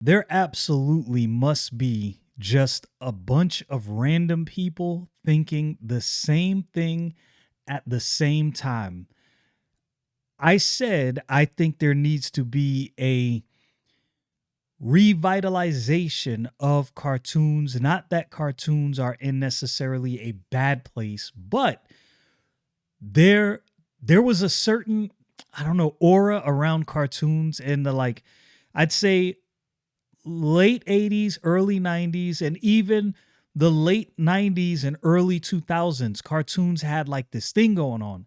There absolutely must be just a bunch of random people thinking the same thing at the same time. I said I think there needs to be a revitalization of cartoons. Not that cartoons are in necessarily a bad place, but there there was a certain, I don't know, aura around cartoons in the, like, I'd say late 80s, early 90s, and even the late 90s and early 2000s. Cartoons had like this thing going on.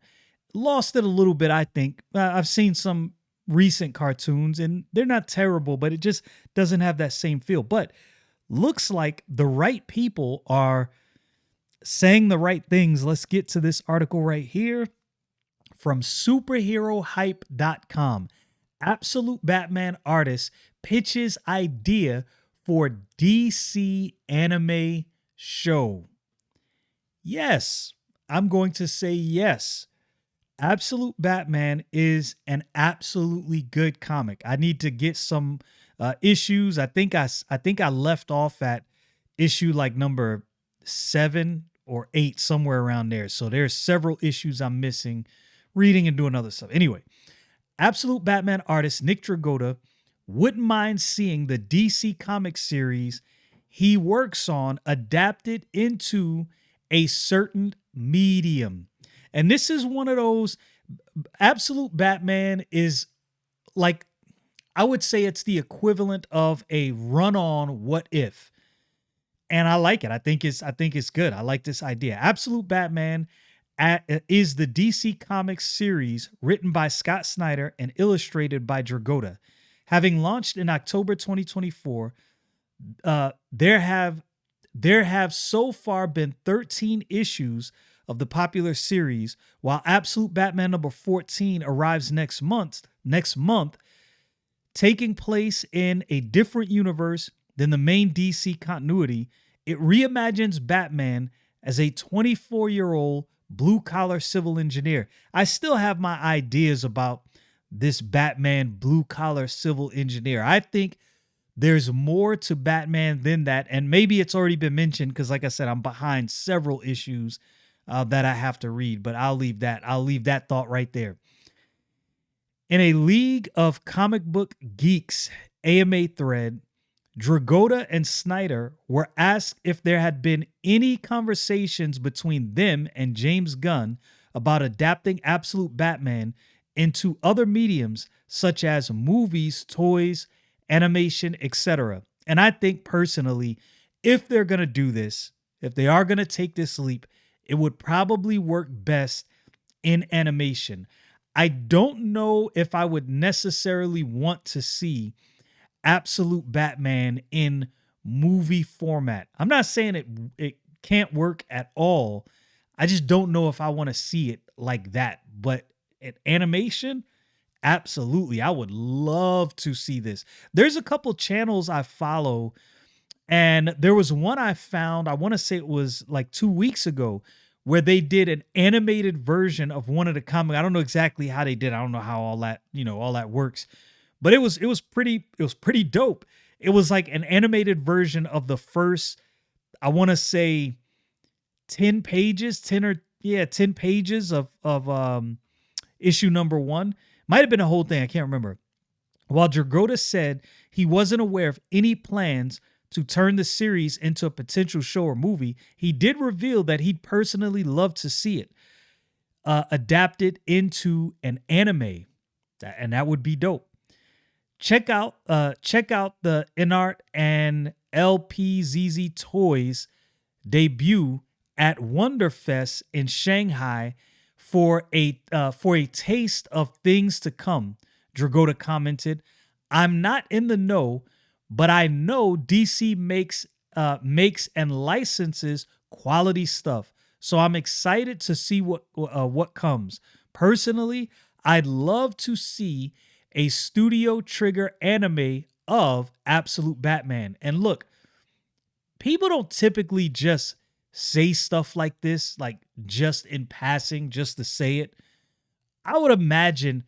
Lost it a little bit, I think. I've seen some recent cartoons and they're not terrible, but it just doesn't have that same feel. But looks like the right people are saying the right things. Let's get to this article right here from superherohype.com. Absolute Batman artist pitches idea for DC anime show. Yes, I'm going to say yes. Absolute Batman is an absolutely good comic. I need to get some issues. I think I left off at issue like number 7 or 8, somewhere around there. So there's several issues I'm missing, reading and doing other stuff. Anyway, Absolute Batman artist Nick Dragotta wouldn't mind seeing the DC Comics series he works on adapted into a certain medium. And this is one of those. Absolute Batman is like, I would say it's the equivalent of a run-on What If. And I like it. I think it's good. I like this idea. Absolute Batman is the DC Comics series written by Scott Snyder and illustrated by Dragotta. Having launched in October 2024, there have so far been 13 issues of the popular series, while Absolute Batman number 14 arrives next month, taking place in a different universe than the main DC continuity. It reimagines Batman as a 24-year-old blue collar civil engineer. I still have my ideas about this Batman blue collar civil engineer. I think there's more to Batman than that. And maybe it's already been mentioned because, like I said, I'm behind several issues that I have to read, but I'll leave that. I'll leave that thought right there. In a League of Comic Book Geeks AMA thread, Dragotta and Snyder were asked if there had been any conversations between them and James Gunn about adapting Absolute Batman into other mediums such as movies, toys, animation, etc. And I think personally, if they're going to do this, if they are going to take this leap, it would probably work best in animation. I don't know if I would necessarily want to see Absolute Batman in movie format. I'm not saying it can't work at all. I just don't know if I want to see it like that. But in animation, absolutely. I would love to see this. There's a couple channels I follow, and there was one I found, I want to say it was like 2 weeks ago, where they did an animated version of one of the comics. I don't know exactly how they did. I don't know how all that works. But it was pretty dope. It was like an animated version of the first, I want to say 10 pages, 10 pages of issue number 1. Might have been a whole thing, I can't remember. While Dragotta said he wasn't aware of any plans to turn the series into a potential show or movie, he did reveal that he'd personally love to see it adapted into an anime. And that would be dope. Check out the Inart and LPZZ Toys debut at Wonderfest in Shanghai for a taste of things to come. Dragotta commented, "I'm not in the know, but I know DC makes and licenses quality stuff. So I'm excited to see what comes. Personally, I'd love to see a Studio Trigger anime of Absolute Batman." And look, people don't typically just say stuff like this, like just in passing, just to say it. I would imagine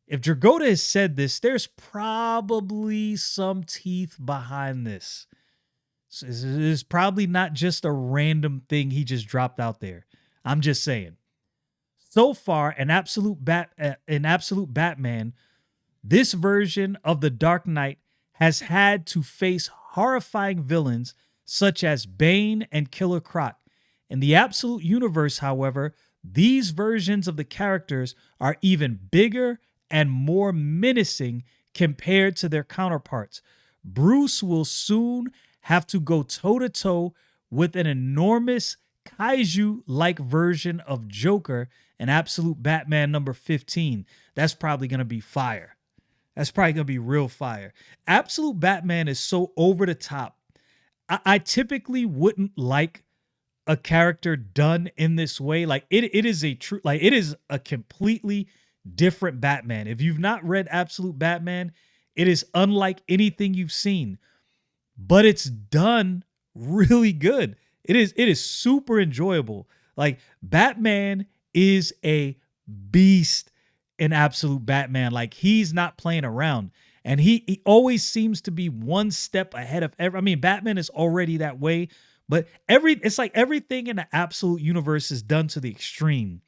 If Dragotta has said this, there's probably some teeth behind this. It's probably not just a random thing he just dropped out there. I'm just saying. So far, in Absolute Batman, this version of the Dark Knight has had to face horrifying villains such as Bane and Killer Croc. In the Absolute Universe, however, these versions of the characters are even bigger and more menacing compared to their counterparts. Bruce will soon have to go toe-to-toe with an enormous kaiju-like version of Joker in Absolute Batman number 15. That's probably going to be fire. That's probably going to be real fire. Absolute Batman is so over the top. I typically wouldn't like a character done in this way. Like it is a completely different Batman. If you've not read Absolute Batman, it is unlike anything you've seen, but it's done really good. It is super enjoyable. Like Batman is a beast in Absolute Batman. Like he's not playing around. And he always seems to be one step ahead of every. I mean, Batman is already that way, but it's like everything in the Absolute universe is done to the extreme.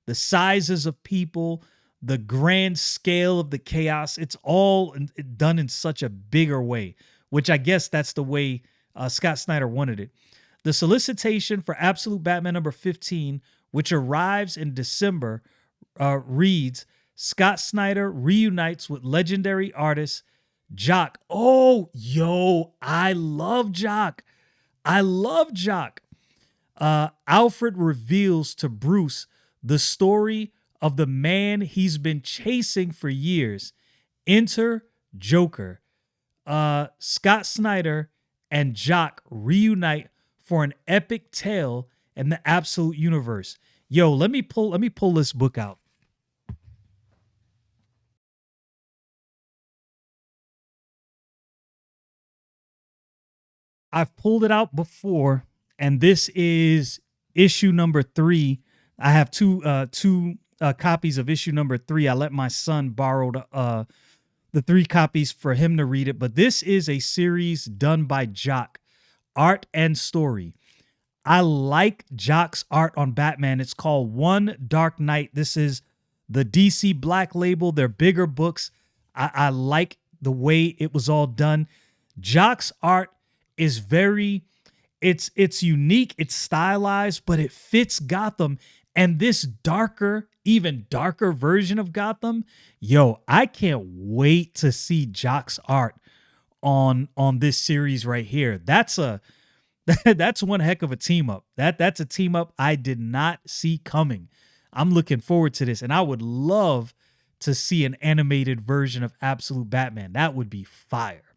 The sizes of people, the grand scale of the chaos, it's all done in such a bigger way, which I guess that's the way Scott Snyder wanted it. The solicitation for Absolute Batman number 15, which arrives in December, reads, Scott Snyder reunites with legendary artist Jock. Oh, yo, I love Jock. I love Jock. Alfred reveals to Bruce the story of the man he's been chasing for years. Enter Joker. Scott Snyder and Jock reunite for an epic tale in the Absolute universe. Yo, let me pull this book out. I've pulled it out before, and this is issue number 3. I have two copies of issue number 3. I let my son borrow the 3 copies for him to read it, but this is a series done by Jock, art and story. I like Jock's art on Batman. It's called One Dark Knight. This is the DC Black label. They're bigger books. I like the way it was all done. Jock's art is it's unique, it's stylized, but it fits Gotham. And this even darker version of Gotham, yo, I can't wait to see Jock's art on this series right here. That's one heck of a team up. That's a team up I did not see coming. I'm looking forward to this, and I would love to see an animated version of Absolute Batman. That would be fire.